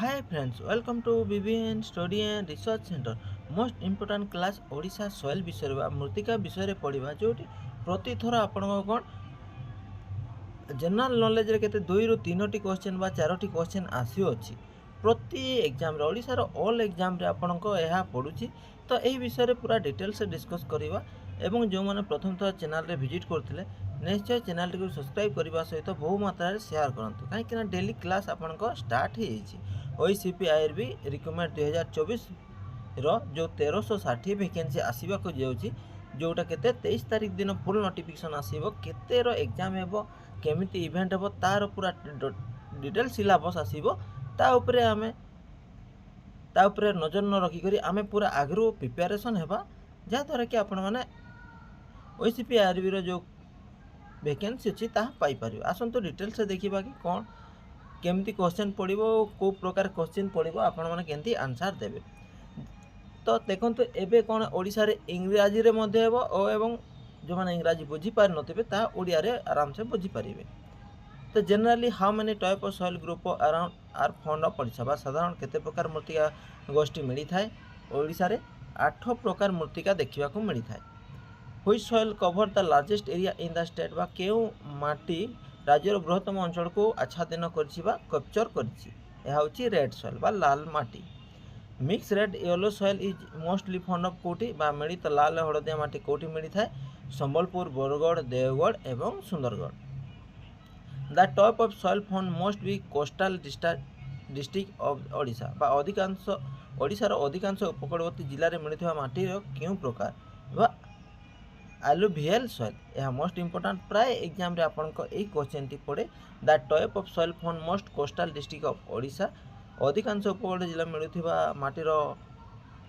Hi friends, welcome to BBN Study and Research Center. Most important class Odisha soil विषय बा मृत्तिका विषय पढ़ा जो प्रति थर आपण कौन जनरल नॉलेज रे केते 2 रु 3टी क्वेश्चन बा 4टी क्वेश्चन आसी प्रति एग्जाम रे ओडिशा रो ऑल एग्जाम रे आपण को एहा पडुची तो एही विषय रे पूरा डिटेल से डिस्कस करिवा एवं जो माने प्रथम थर चैनल रे विजिट करथिले निश्चय चैनल को सब्सक्राइब करने सहित बहु मात्रा सेयार करूँ कहीं डेली क्लास आपण स्टार्ट हो ओईसीपीआईआरबी रिक्रुटमेंट 2024 रो जो 1360 वैकेंसी आसवाक जाऊँगी जोटा के 23 तारीख दिन फुल नोटिफिकेशन आसो केते एग्जाम हेबो केमिति इवेंट हेबो तार पूरा डिटेल सिलेबस आसो ताऊपर आमे नजर न रखिक आमे पूरा आगु प्रिपेरेसन हेबा जहाँद्वारा कि आपण मैंने ओईसीपीआईआरबी रो जो वैकेंसी अच्छी पाइपर आसतु डिटेल से देखा कि कौन केमती क्वेश्चन पड़ो कौ प्रकार क्वेश्चन पड़ो आपण मैंने केमती आंसर देवे तो देखो एवं कौन ओडिशा रे इंग्राजी रे मध्य हेबो एवं जो मैंने इंग्राजी बुझी पार नथिबे ता ओडिया रे आराम से बुझी पारिबे। तो generally how many type of soil group around are found of Odisha बा साधारण केते प्रकार मृत्तिका गोष्ठी मिली थाए ओडिशा रे 8 प्रकार मृत्तिका देखिबा को मिली थाए। Which soil cover the largest area in the state बा केउ माटी राज्यर बृहत्तम अंचल को आच्छादन करछि बा कैप्चर करछि एहा होछि रेड सॉइल बा लाल माटी। Mix red yellow soil is mostly found of कोठी बा मिली तो लाल हळदिया माटी कोठी मिली थाए संबलपुर बरगढ़ देवगढ़ एवं Sundargarh. The type of soil found most by coastal district of Odisha बा अधिकांश ओडिशार अधिकांश उपकूलवर्ती जिले में मिलुवा माटी केउ प्रकार बा एलुवियल सॉइल यह मोस्ट इंपोर्टेंट प्राय एग्जाम रे आपन को एक क्वेश्चन टी पड़े the type of soil found most coastal district of Odisha अधिकांश उपकूल जिला मिलुवा माटीर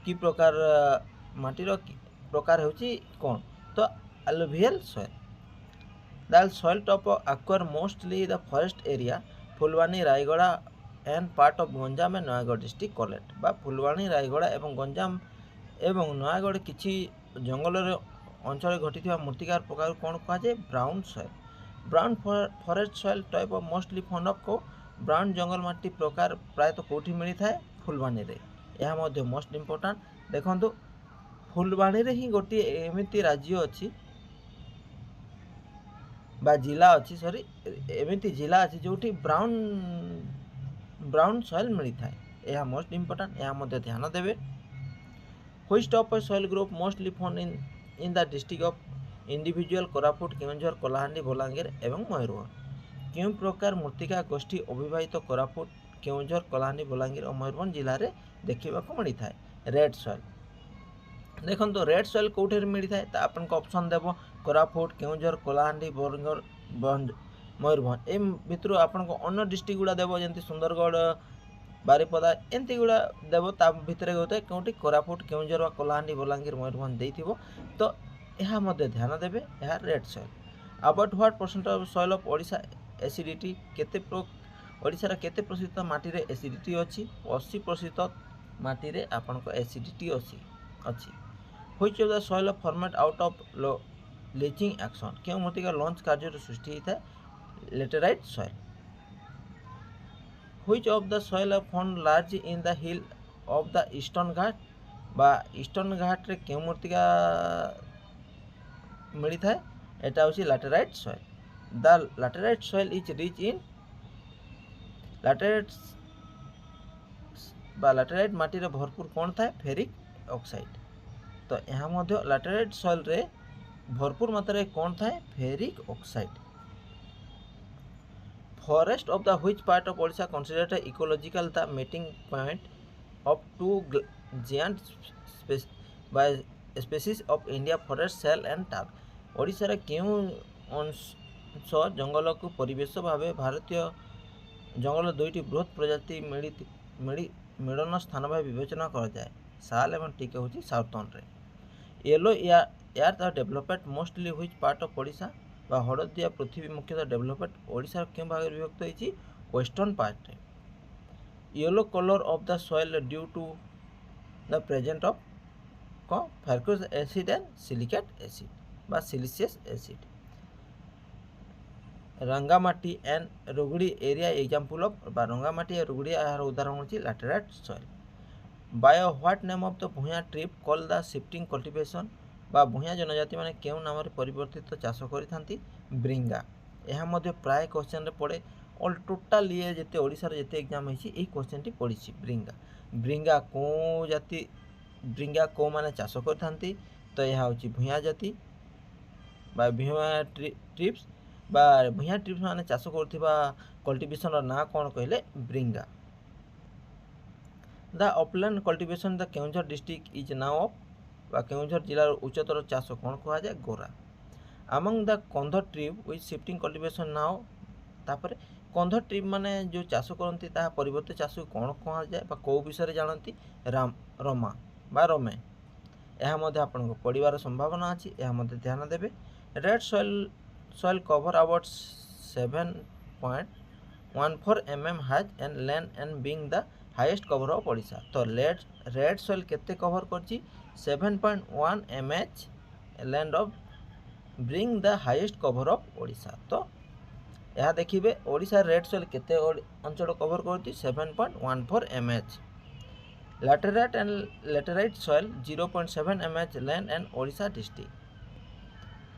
की प्रकार माटीर प्रकार होची कोन तो alluvial soil. The soil top acquire mostly the forest area Phulbani Rayagada and part of Ganjam and Nayagarh district collect बा फुलवानी रायगढ़ एवं गंजाम एवं नयागढ़ किछि जंगल रे अंचल घटी मृत्तिकार प्रकार कौन कहुए brown soil. Brown forest soil type of mostly found of को ब्राउन जंगल माटी प्रकार प्रायतः कौटी मिली थाए फुलवानी रे यह मध्य मोस्ट इंपोर्टेंट देखंतु फुलवानी रे ही गोटे एमिति राज्य अच्छी बा जिला अच्छी सॉरी एमिति जिला अच्छी जोटी ब्राउन सॉइल मिली थाए यह मोस्ट इंपोर्टेंट यह मध्य ध्यान देवे। Which type of soil group mostly found in the district of individual Koraput Keonjhar Kalahandi Balangir एवं मयूरभंज क्यों प्रकार मृत्तिका गोष्ठी अविवाहित कोरापुट केउंझर कलाहांडी बलांगीर और मयूरभंज जिले में देखा मिली थाए रेड सॉइल। देखो तो रेड सॉइल कौटे मिली थाए तो आपन को ऑप्शन देव कोरापुट केउंझर कलाहांडी बरगढ़ मयूरभंज एम भितर आपन को अन्य डिस्ट्रिक्ट गुड़ा देव जमी सुंदरगढ़ बारिपदा एमती गुड़ा देव ता भितर होता है कौटी कोरापुट केउंझर कलाहांडी बलांगीर मयूरभंज देइथिबो तो यह मध्य ध्यान देवे यह red soil. About what percent of soil of Odisha acidity केते ओडिशा केते प्रतिशत माटी रे एसिडिटी अछि 80% माटी रे आपन को एसिडिटी अछि। Which of the soil of format out of leaching action केउ मृत्तिका लॉन्च कार्य सृष्टि होता है laterite soil. Which of the soil found large in the hill of the eastern Ghat बा ईस्टर्न घाट रे केउ मृत्तिका मिली थाए एटा होची laterite soil. The laterite soil is rich in laterite माटी रे भरपूर कौन थाए फेरिक ऑक्साइड तो यहाँ मध्य लैटेराइट सॉइल रे भरपूर मात्रा रे कौन थाए ferric oxide. Forest of the which part of Odisha considered ecological the meeting point of two giant species of India forest sal and teak Odisha रे केउ अंश जंगल को परिवेश भाव भारतीय जंगल दुईटी बृहत प्रजाति मिलन स्थान भाव विवेचना कर जाए साल एवं टीके होची साउथर्न रे। Yellow air the development mostly which part of Odisha बा हड़दिया पृथ्वी मुख्यतः डेवलपमेंट ओडिशा क्यों भाग विभक्त होती वेस्टर्न पार्ट रे। Yellow colour of the soil due to the present of ferrous acid and silicate acid बा siliceous acid. Rangamati and Rugudi area example of बा रंगामाटी और रुगड़ी यार उदाहरण होची laterite soil by what name of the Bhuyan tribe call the shifting cultivation बा भूया जनजाति माने केउ नाम रे परिवर्तित चाष करिथांती ब्रिंगा यह मध्य प्राय क्वेश्चन रे पड़े ऑल टोटल ये जेते ओडिसा रे जेते एग्जाम होईची ए क्वेश्चन टी पड़ीची ब्रिंगा ब्रिंगा को जाति ब्रिंगा को माने चाष करिथांती तो यह होची भूया जाति बा भूया ट्रिप्स बा भूया ट्रिप्स माने चाष करथिबा कल्टीवेशन रो ना कोन कहले ब्रिंगा the upland cultivation the Keonjhar district is now of बा केउंझर जिला उच्चतर चाष कोन कहा जाय गोरा among the Kandh tribe with shifting cultivation now तापर कंध ट्रिप माने जो चाष करती ता परिवर्तित चाष कोन कहा जाय बा को विषय जानती रमा बा रमे यह मध्य आपन पढ़िबार संभावना अछि यह मध्य ध्यान देबे red soil cover about 7.14 mm height and length and being the highest cover of Odisha तो रेड सॉइल केते कवर करची 7.1 mm land of bring the highest cover of Odisha तो यह देखिबे ओडिशा रेड सॉइल केते अंचल कवर करची 7.14 mm laterite and laterite soil 0.7 mm land and Odisha district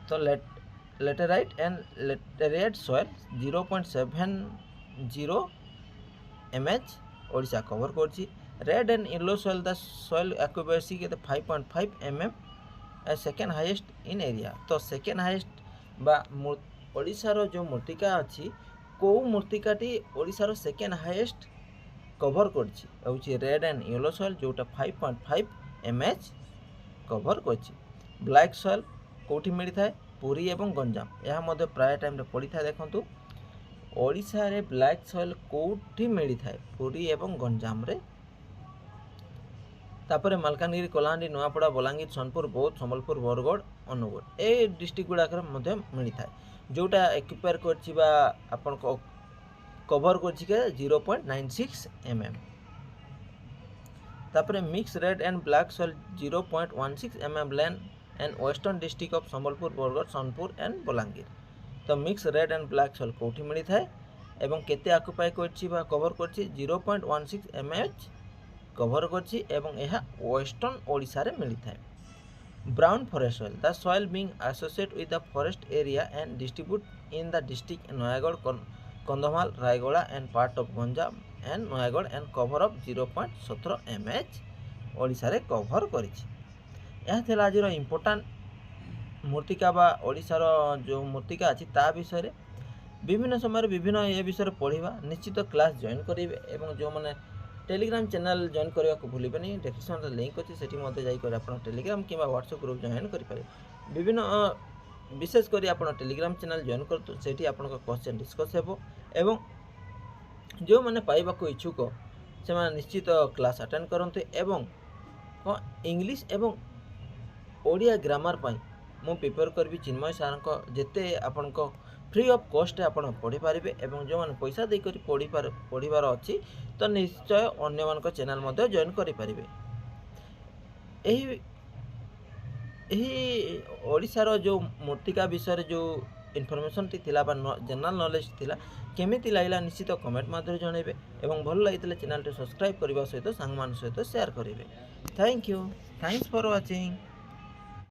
तो laterite and laterite soil 0.70 mm Odisha cover करची red and yellow soil the soil occupancy के 5.5 mm second highest in area तो second highest बा ओडिशा रो जो मूर्तिका अछि को मूर्तिकाटी ओडिशा रो सेकेंड हाईएस्ट कवर करची होची रेड एंड येलो सॉइल जोटा 5.5 mm कवर करची ब्लैक सॉइल कोठी मिली थाए पुरी एवं गंजाम यह मध्य प्राय टाइम रे पड़ी थाए देखंतु ओडिशा रे ब्लैक सॉइल कोठी मिली थाए पुरी एवं गंजाम रे तापरे मालकानगिरी कलाहांडी नुआपड़ा बलांगीर सोनपुर बौद्ध सम्बलपुर बरगढ़ अनुगुल ए डिस्ट्रिक्ट गुड़ाक मध्य मिली थाए जोटा एक्यूपायर करछि बा आपन को कवर करछि के 0.96 mm तापरे mix red and black soil 0.16 mm land and western district of Sambalpur Bargarh Sonepur and Balangir तो mix red and black soil कोठी मिली थाए एवं केते ऑक्युपाई करछि बा कवर करछि 0.16 mm कवर करछि एवं यह वेस्टर्न ओडिसा रे मिली थाए brown forest soil the soil being associated with the forest area and distribute in the district Nayagarh Kandhamal Raigarh and part of Ganjam and Nayagarh and cover of 0.17 mm Odisha रे कवर करिछि यह थिला आजिरो इंपोर्टेंट मूर्तिका बा ओडिसा रो जो मूर्तिका अछि ता विषय रे विभिन्न समय विभिन्न ए विषय पढ़ा निश्चित क्लास जॉइन करेंगे एवं जो मैंने टेलीग्राम चैनल जॉइन करने को भूलिए डिस्क्रिप्शन लिंक अच्छी से जाकर आप टेलीग्राम कि व्हाट्सएप ग्रुप जॉइन करेंगे विभिन्न विशेषकर आप टेलीग्राम चैनल जॉइन कर से आप क्वेश्चन डिस्कस हो एवं जो मैंने पाइबा इच्छुक से निश्चित क्लास अटेंड करते एवं इंग्लिश एवं ओडिया ग्रामर पाई मु प्रिपेयर करी चिन्मय सार जिते आपण फ्री ऑफ कॉस्ट आपण पढ़ी पारे एवं जो मैंने पैसा देकर पढ़ार अच्छी तो निश्चय अन्य मान चैनल मध्य जॉइन करें ओडिशार जो मूर्तिका विषय जो इनफॉरमेशन टी थिला बा जनरल नॉलेज थिला केमिति लागला निश्चित कमेंट माध्यम जनइबे एवं भल लागितले चैनल टे सब्सक्राइब करबा सहित सांग मान सहित शेयर करिवे thank you thanks for watching.